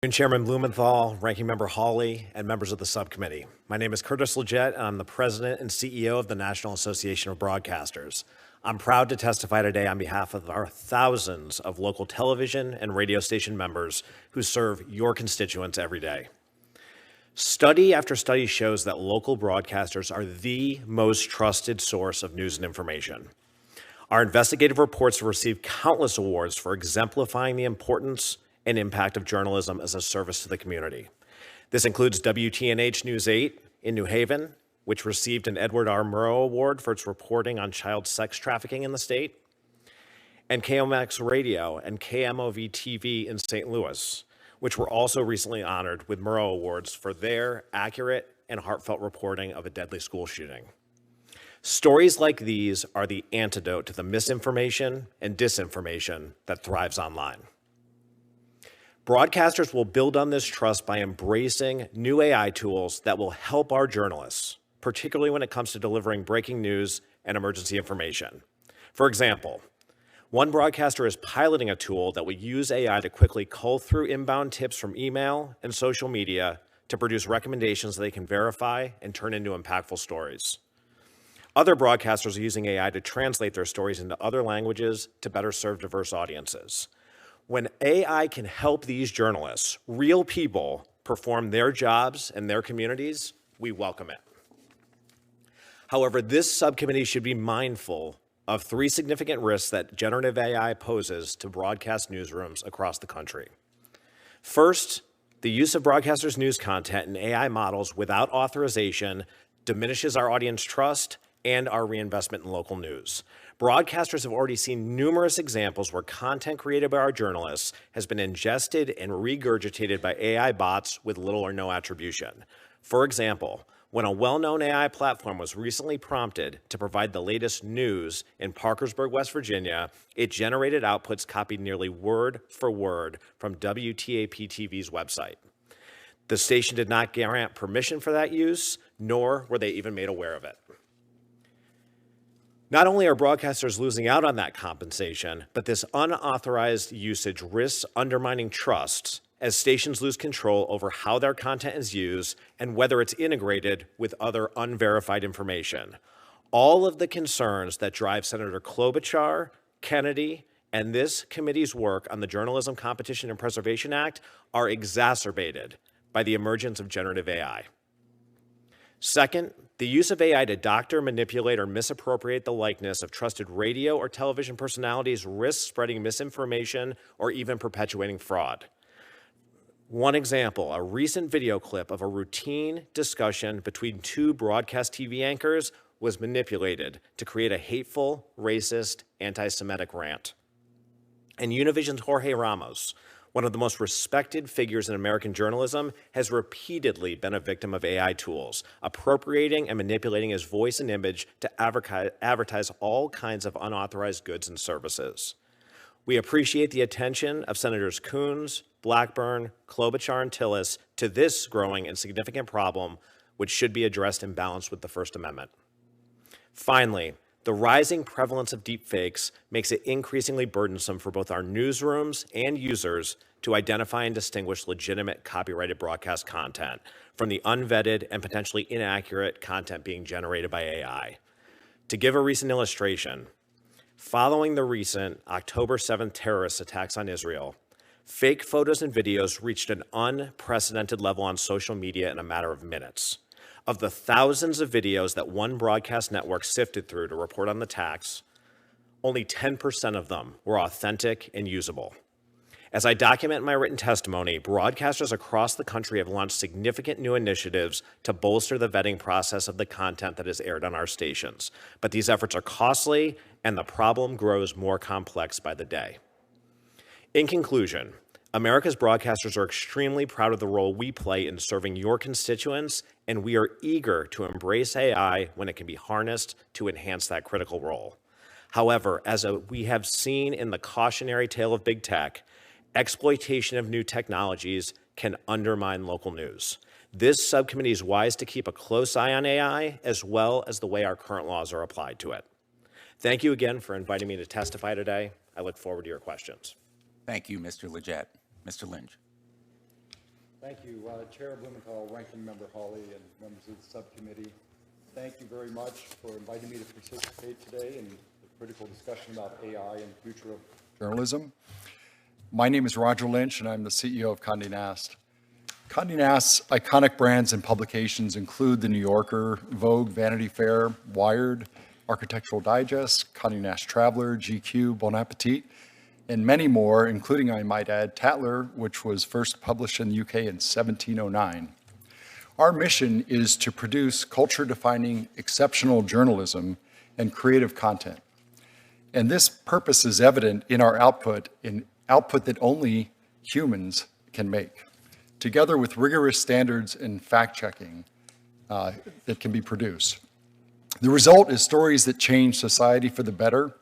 Chairman Blumenthal, Ranking Member Hawley, and members of the subcommittee. My name is Curtis Leggett, and I'm the President and CEO of the National Association of Broadcasters. I'm proud to testify today on behalf of our thousands of local television and radio station members who serve your constituents every day. Study after study shows that local broadcasters are the most trusted source of news and information. Our investigative reports have received countless awards for exemplifying the importance and impact of journalism as a service to the community. This includes WTNH News 8 in New Haven, which received an Edward R. Murrow Award for its reporting on child sex trafficking in the state, and KMX Radio and KMOV TV in St. Louis, which were also recently honored with Murrow Awards for their accurate and heartfelt reporting of a deadly school shooting. Stories like these are the antidote to the misinformation and disinformation that thrives online. Broadcasters will build on this trust by embracing new AI tools that will help our journalists, particularly when it comes to delivering breaking news and emergency information. For example, one broadcaster is piloting a tool that will use AI to quickly cull through inbound tips from email and social media to produce recommendations that they can verify and turn into impactful stories. Other broadcasters are using AI to translate their stories into other languages to better serve diverse audiences. When AI can help these journalists, real people, perform their jobs in their communities, we welcome it. However, this subcommittee should be mindful of three significant risks that generative AI poses to broadcast newsrooms across the country. First, the use of broadcasters' news content and AI models without authorization diminishes our audience trust and our reinvestment in local news. Broadcasters have already seen numerous examples where content created by our journalists has been ingested and regurgitated by AI bots with little or no attribution. For example, when a well-known AI platform was recently prompted to provide the latest news in Parkersburg, West Virginia, it generated outputs copied nearly word for word from WTAP-TV's website. The station did not grant permission for that use, nor were they even made aware of it. Not only are broadcasters losing out on that compensation, but this unauthorized usage risks undermining trust as stations lose control over how their content is used and whether it's integrated with other unverified information. All of the concerns that drive Senator Klobuchar, Kennedy, and this committee's work on the Journalism Competition and Preservation Act are exacerbated by the emergence of generative AI. Second, the use of AI to doctor, manipulate, or misappropriate the likeness of trusted radio or television personalities risks spreading misinformation or even perpetuating fraud. One example, a recent video clip of a routine discussion between two broadcast TV anchors was manipulated to create a hateful, racist, anti-Semitic rant. And Univision's Jorge Ramos, one of the most respected figures in American journalism, has repeatedly been a victim of AI tools, appropriating and manipulating his voice and image to advertise all kinds of unauthorized goods and services. We appreciate the attention of Senators Coons, Blackburn, Klobuchar, and Tillis to this growing and significant problem, which should be addressed in balance with the First Amendment. Finally, the rising prevalence of deepfakes makes it increasingly burdensome for both our newsrooms and users to identify and distinguish legitimate copyrighted broadcast content from the unvetted and potentially inaccurate content being generated by AI. To give a recent illustration, following the recent October 7th terrorist attacks on Israel, fake photos and videos reached an unprecedented level on social media in a matter of minutes. Of the thousands of videos that one broadcast network sifted through to report on the attacks, only 10% of them were authentic and usable. As I document in my written testimony, broadcasters across the country have launched significant new initiatives to bolster the vetting process of the content that is aired on our stations. But these efforts are costly, and the problem grows more complex by the day. In conclusion, America's broadcasters are extremely proud of the role we play in serving your constituents, and we are eager to embrace AI when it can be harnessed to enhance that critical role. However, as we have seen in the cautionary tale of big tech, exploitation of new technologies can undermine local news. This subcommittee is wise to keep a close eye on AI, as well as the way our current laws are applied to it. Thank you again for inviting me to testify today. I look forward to your questions. Thank you, Mr. Leggett. Mr. Lynch. Thank you, Chair Blumenthal, Ranking Member Hawley, and members of the subcommittee. Thank you very much for inviting me to participate today in the critical discussion about AI and the future of journalism. My name is Roger Lynch, and I'm the CEO of Condé Nast. Condé Nast's iconic brands and publications include The New Yorker, Vogue, Vanity Fair, Wired, Architectural Digest, Condé Nast Traveler, GQ, Bon Appetit, and many more, including, I might add, Tatler, which was first published in the UK in 1709. Our mission is to produce culture-defining, exceptional journalism and creative content. And this purpose is evident in our output that only humans can make, together with rigorous standards and fact-checking that can be produced. The result is stories that change society for the better,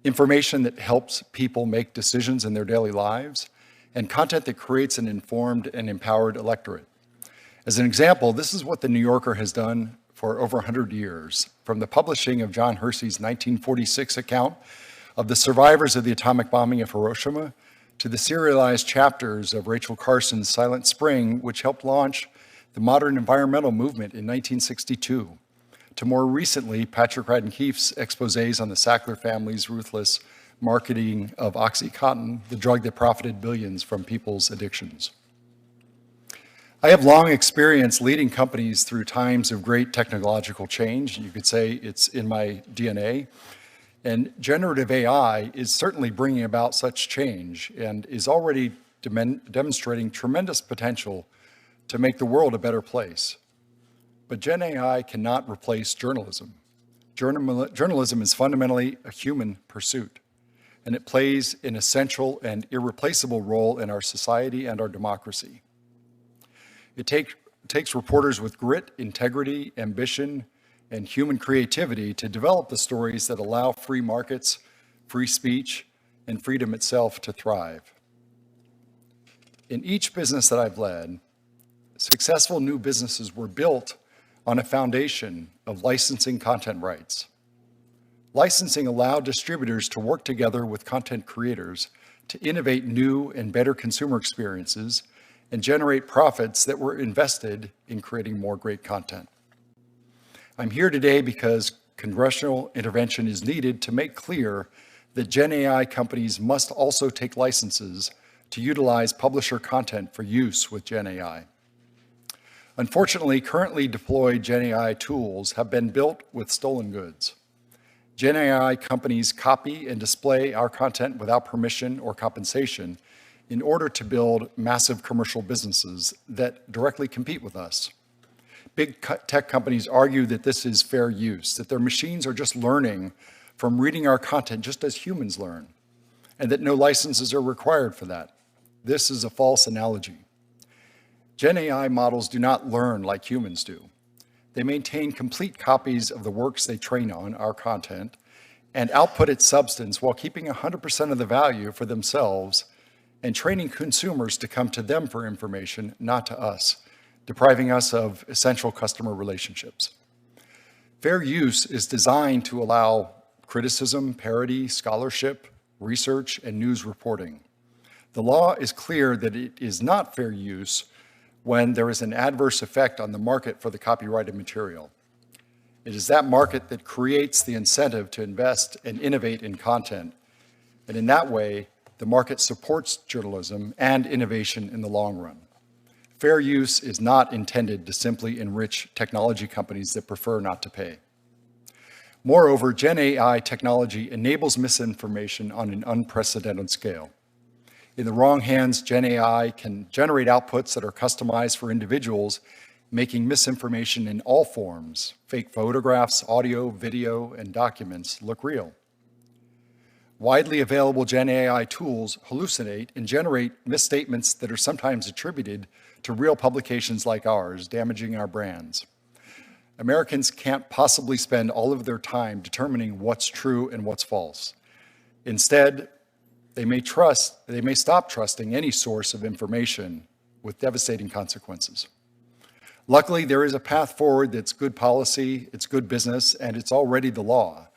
information that helps people make decisions in their daily lives, and content that creates an informed and empowered electorate. As an example, this is what The New Yorker has done for over 100 years, from the publishing of John Hersey's 1946 account of the survivors of the atomic bombing of Hiroshima, to the serialized chapters of Rachel Carson's Silent Spring, which helped launch the modern environmental movement in 1962, to more recently, Patrick Radden Keefe's exposés on the Sackler family's ruthless marketing of OxyContin, the drug that profited billions from people's addictions. I have long experience leading companies through times of great technological change. You could say it's in my DNA. And generative AI is certainly bringing about such change and is already demonstrating tremendous potential to make the world a better place. But Gen AI cannot replace journalism. Journalism is fundamentally a human pursuit, and it plays an essential and irreplaceable role in our society and our democracy. It takes reporters with grit, integrity, ambition, and human creativity to develop the stories that allow free markets, free speech, and freedom itself to thrive. In each business that I've led, successful new businesses were built on a foundation of licensing content rights. Licensing allowed distributors to work together with content creators to innovate new and better consumer experiences and generate profits that were invested in creating more great content. I'm here today because congressional intervention is needed to make clear that Gen AI companies must also take licenses to utilize publisher content for use with Gen AI. Unfortunately, currently deployed Gen AI tools have been built with stolen goods. Gen AI companies copy and display our content without permission or compensation in order to build massive commercial businesses that directly compete with us. Big tech companies argue that this is fair use, that their machines are just learning from reading our content just as humans learn, and that no licenses are required for that. This is a false analogy. Gen AI models do not learn like humans do. They maintain complete copies of the works they train on, our content, and output its substance while keeping 100% of the value for themselves and training consumers to come to them for information, not to us, depriving us of essential customer relationships. Fair use is designed to allow criticism, parody, scholarship, research, and news reporting. The law is clear that it is not fair use when there is an adverse effect on the market for the copyrighted material. It is that market that creates the incentive to invest and innovate in content. And in that way, the market supports journalism and innovation in the long run. Fair use is not intended to simply enrich technology companies that prefer not to pay. Moreover, Gen AI technology enables misinformation on an unprecedented scale. In the wrong hands, Gen AI can generate outputs that are customized for individuals, making misinformation in all forms, fake photographs, audio, video, and documents, look real. Widely available Gen AI tools hallucinate and generate misstatements that are sometimes attributed to real publications like ours, damaging our brands. Americans can't possibly spend all of their time determining what's true and what's false. Instead, they may stop trusting any source of information with devastating consequences. Luckily, there is a path forward that's good policy, it's good business, and it's already the law.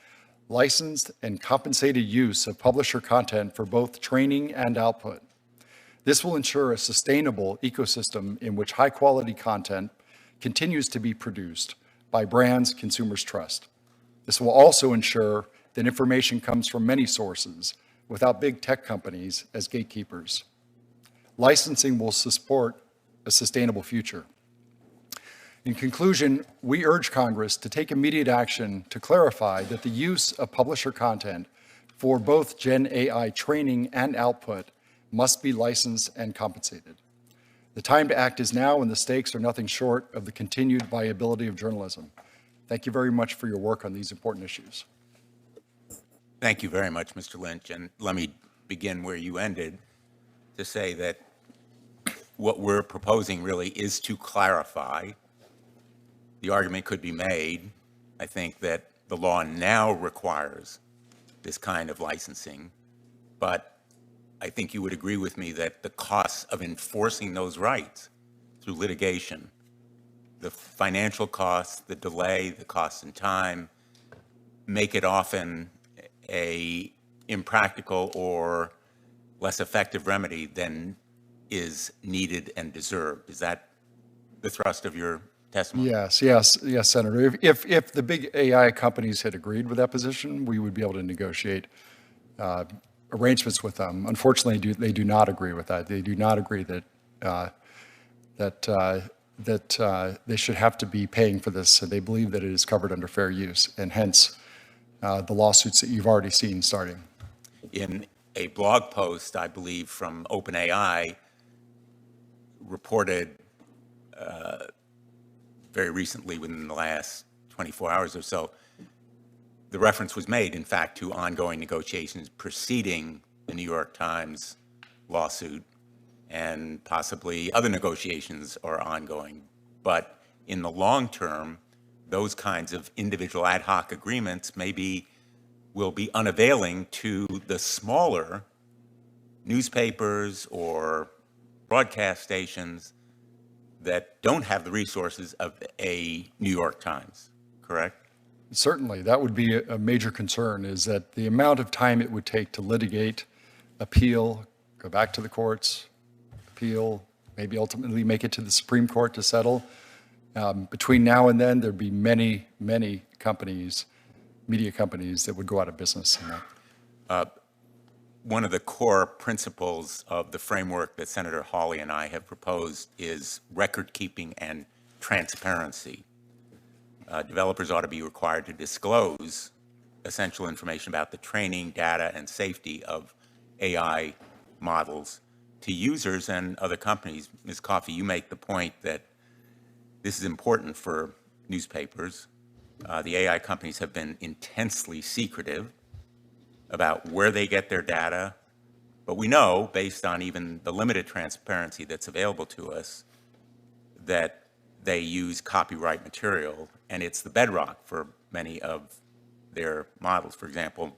Licensed and compensated use of publisher content for both training and output. This will ensure a sustainable ecosystem in which high-quality content continues to be produced by brands consumers trust. This will also ensure that information comes from many sources without big tech companies as gatekeepers. Licensing will support a sustainable future. In conclusion, we urge Congress to take immediate action to clarify that the use of publisher content for both Gen AI training and output must be licensed and compensated. The time to act is now, and the stakes are nothing short of the continued viability of journalism. Thank you very much for your work on these important issues. Thank you very much, Mr. Lynch. And let me begin where you ended to say that what we're proposing really is to clarify. The argument could be made, I think, that the law now requires this kind of licensing, but I think you would agree with me that the costs of enforcing those rights through litigation, the financial costs, the delay, the cost in time, make it often a impractical or less effective remedy than is needed and deserved. Is that the thrust of your testimony? Yes, Senator. If the big AI companies had agreed with that position, we would be able to negotiate arrangements with them. Unfortunately, they do not agree with that. They do not agree that they should have to be paying for this. So they believe that it is covered under fair use, and hence the lawsuits that you've already seen starting. In a blog post, I believe, from OpenAI, reported very recently, within the last 24 hours or so, the reference was made, in fact, to ongoing negotiations preceding the New York Times lawsuit, and possibly other negotiations are ongoing. But in the long term, those kinds of individual ad hoc agreements will be unavailing to the smaller newspapers or broadcast stations that don't have the resources of a New York Times, correct? Certainly, that would be a major concern, is that the amount of time it would take to litigate, appeal, go back to the courts, appeal, maybe ultimately make it to the Supreme Court to settle. Between now and then, there'd be many, many companies, media companies, that would go out of business. One of the core principles of the framework that Senator Hawley and I have proposed is record keeping and transparency. Developers ought to be required to disclose essential information about the training, data, and safety of AI models to users and other companies. Ms. Coffey, you make the point that this is important for newspapers. The AI companies have been intensely secretive about where they get their data, but we know, based on even the limited transparency that's available to us, that they use copyright material, and it's the bedrock for many of their models. For example,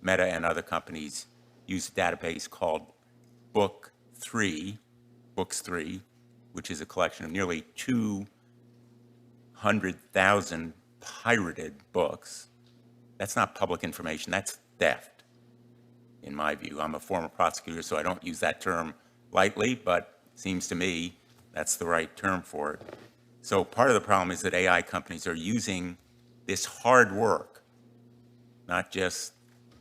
Meta and other companies use a database called Books3, which is a collection of nearly 200,000 pirated books. That's not public information, that's theft, in my view. I'm a former prosecutor, so I don't use that term lightly, but it seems to me that's the right term for it. So part of the problem is that AI companies are using this hard work, not just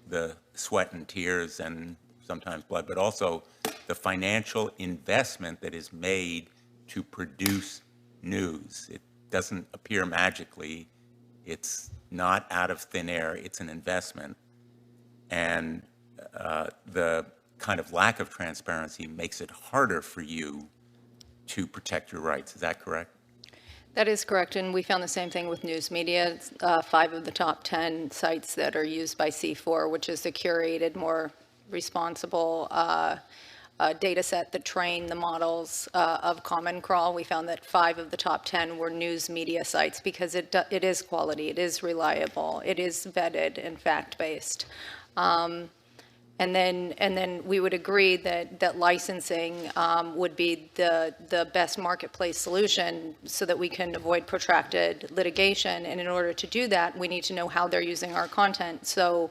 the sweat and tears and sometimes blood, but also the financial investment that is made to produce news. It doesn't appear magically. It's not out of thin air. It's an investment. And the kind of lack of transparency makes it harder for you to protect your rights. Is that correct? That is correct, and we found the same thing with news media. 5 of the top 10 sites that are used by C4, which is the curated, more responsible data set that train the models of Common Crawl. We found that 5 of the top 10 were news media sites because it is quality, it is reliable, it is vetted and fact-based. And then we would agree that licensing would be the best marketplace solution so that we can avoid protracted litigation. And in order to do that, we need to know how they're using our content. So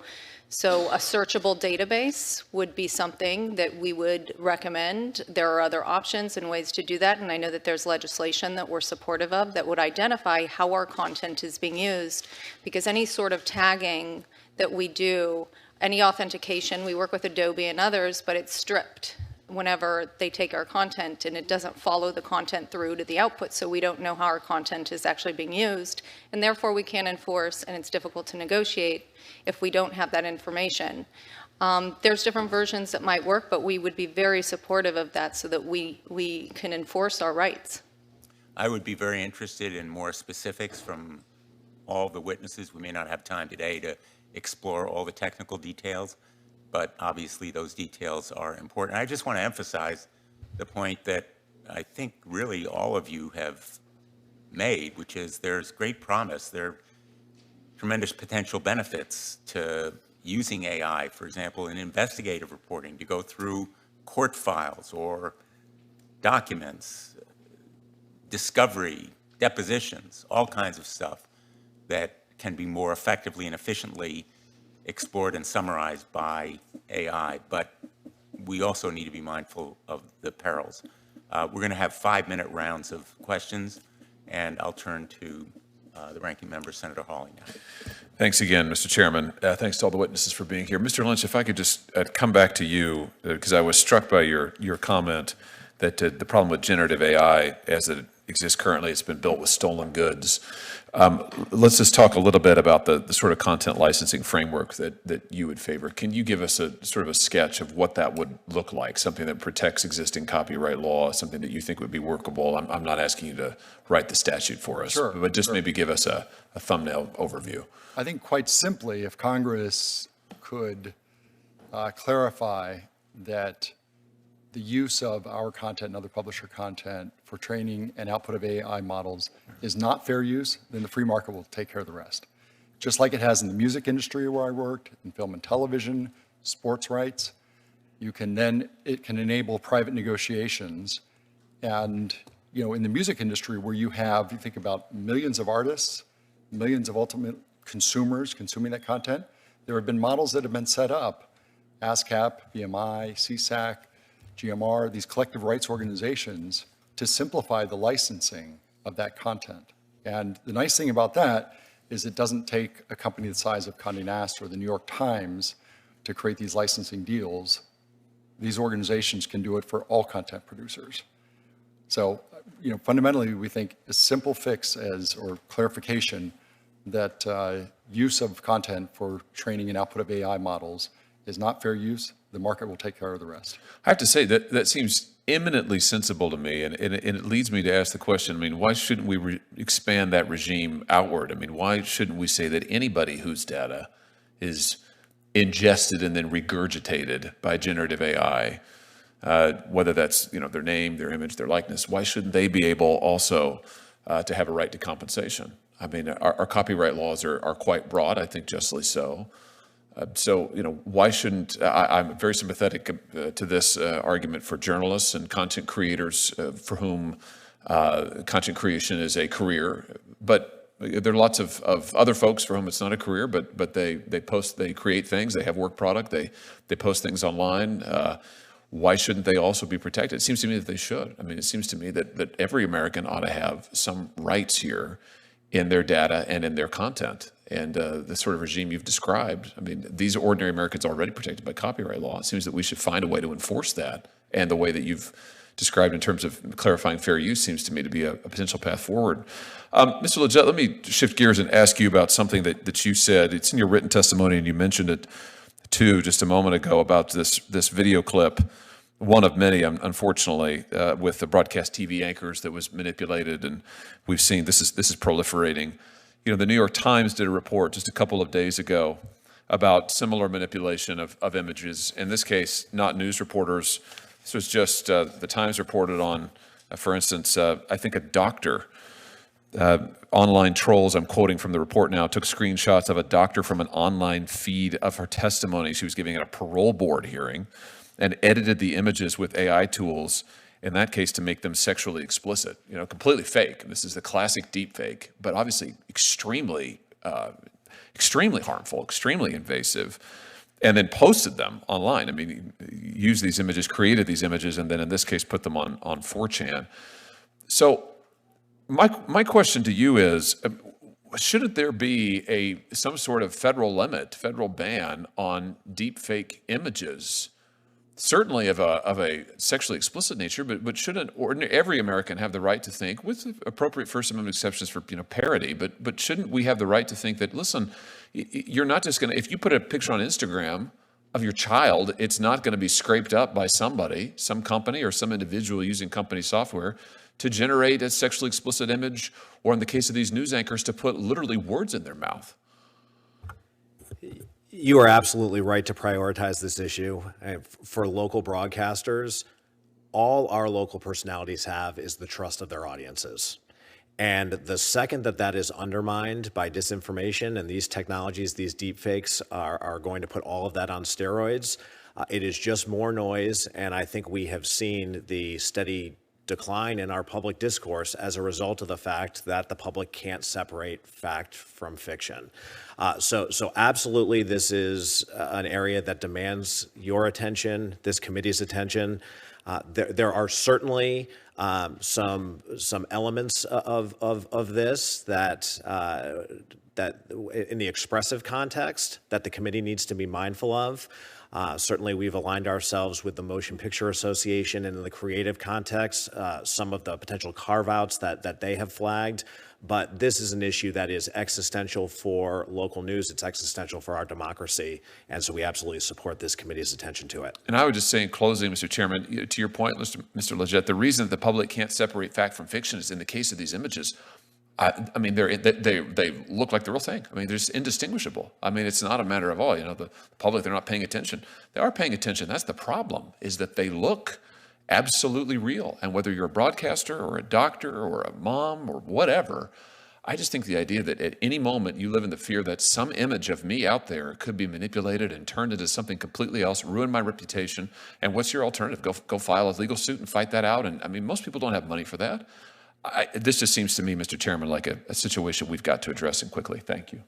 So a searchable database would be something that we would recommend. There are other options and ways to do that, and I know that there's legislation that we're supportive of that would identify how our content is being used, because any sort of tagging that we do, any authentication, we work with Adobe and others, but it's stripped whenever they take our content, and it doesn't follow the content through to the output, so we don't know how our content is actually being used, and therefore we can't enforce, and it's difficult to negotiate if we don't have that information. There's different versions that might work, but we would be very supportive of that so that we can enforce our rights. I would be very interested in more specifics from all the witnesses. We may not have time today to explore all the technical details, but obviously those details are important. I just want to emphasize the point that I think really all of you have made, which is there's great promise. There are tremendous potential benefits to using AI, for example, in investigative reporting, to go through court files or documents, discovery, depositions, all kinds of stuff that can be more effectively and efficiently explored and summarized by AI, but we also need to be mindful of the perils. We're going to have 5-minute rounds of questions, and I'll turn to the ranking member, Senator Hawley, now. Thanks again, Mr. Chairman. Thanks to all the witnesses for being here. Mr. Lynch, if I could just come back to you, because I was struck by your comment that the problem with generative AI as it exists currently, it's been built with stolen goods. Let's just talk a little bit about the sort of content licensing framework that you would favor. Can you give us a sort of a sketch of what that would look like, something that protects existing copyright law, something that you think would be workable? I'm not asking you to write the statute for us, Sure, but just sure. maybe give us a thumbnail overview. I think quite simply, if Congress could clarify that the use of our content and other publisher content for training and output of AI models is not fair use, then the free market will take care of the rest. Just like it has in the music industry where I worked, in film and television, sports rights, it can enable private negotiations. And, you know, in the music industry where you think about millions of artists, millions of ultimate consumers consuming that content, there have been models that have been set up, ASCAP, BMI, CSAC, GMR, these collective rights organizations, to simplify the licensing of that content. And the nice thing about that is it doesn't take a company the size of Condé Nast or the New York Times to create these licensing deals. These organizations can do it for all content producers. So, you know, fundamentally, we think a simple fix or clarification that use of content for training and output of AI models is not fair use. The market will take care of the rest. I have to say that seems eminently sensible to me, and it leads me to ask the question, I mean, why shouldn't we expand that regime outward? I mean, why shouldn't we say that anybody whose data is ingested and then regurgitated by generative AI, whether that's, you know, their name, their image, their likeness, why shouldn't they be able also to have a right to compensation? I mean, our copyright laws are quite broad, I think justly so. So, you know, why shouldn't, I'm very sympathetic to this argument for journalists and content creators for whom content creation is a career, but there are lots of other folks for whom it's not a career, but they create things, they have work product, they post things online. Why shouldn't they also be protected? It seems to me that they should. I mean, it seems to me that every American ought to have some rights here in their data and in their content. And the sort of regime you've described, I mean, these are ordinary Americans already protected by copyright law. It seems that we should find a way to enforce that. And the way that you've described in terms of clarifying fair use seems to me to be a potential path forward. Mr. Leggett, let me shift gears and ask you about something that you said. It's in your written testimony, and you mentioned it too just a moment ago about this video clip, one of many, unfortunately, with the broadcast TV anchors that was manipulated, and we've seen this is proliferating. You know, the New York Times did a report just a couple of days ago about similar manipulation of images. In this case, not news reporters. This was just the Times reported on, for instance, I think a doctor. Online trolls, I'm quoting from the report now, took screenshots of a doctor from an online feed of her testimony she was giving at a parole board hearing and edited the images with AI tools, in that case, to make them sexually explicit. You know, completely fake. This is the classic deep fake, but obviously extremely harmful, extremely invasive. and then posted them online. I mean, used these images, created these images, and then in this case, put them on 4chan. So my question to you is, shouldn't there be some sort of federal limit, federal ban on deepfake images? Certainly of a sexually explicit nature, but shouldn't every American have the right to think, with appropriate First Amendment exceptions for parody, but shouldn't we have the right to think that, listen, you're not just going to, if you put a picture on Instagram of your child, it's not going to be scraped up by somebody, some company or some individual using company software to generate a sexually explicit image, or in the case of these news anchors, to put literally words in their mouth. You are absolutely right to prioritize this issue. For local broadcasters, all our local personalities have is the trust of their audiences. And the second that is undermined by disinformation, and these technologies, these deepfakes are going to put all of that on steroids, it is just more noise. And I think we have seen the steady decline in our public discourse as a result of the fact that the public can't separate fact from fiction. So absolutely, this is an area that demands your attention, this committee's attention. There are certainly some elements of this that in the expressive context that the committee needs to be mindful of. Certainly, we've aligned ourselves with the Motion Picture Association, and in the creative context, some of the potential carve-outs that they have flagged. But this is an issue that is existential for local news. It's existential for our democracy. And so we absolutely support this committee's attention to it. And I would just say in closing, Mr. Chairman, to your point, Mr. Leggett, the reason that the public can't separate fact from fiction is in the case of these images. I mean, they look like the real thing. I mean, they're just indistinguishable. I mean, it's not a matter of, the public, they're not paying attention. They are paying attention. That's the problem, is that they look absolutely real. And whether you're a broadcaster or a doctor or a mom or whatever, I just think the idea that at any moment you live in the fear that some image of me out there could be manipulated and turned into something completely else, ruin my reputation. And what's your alternative? Go file a legal suit and fight that out. And I mean, most people don't have money for that. This just seems to me, Mr. Chairman, like a situation we've got to address, and quickly. Thank you.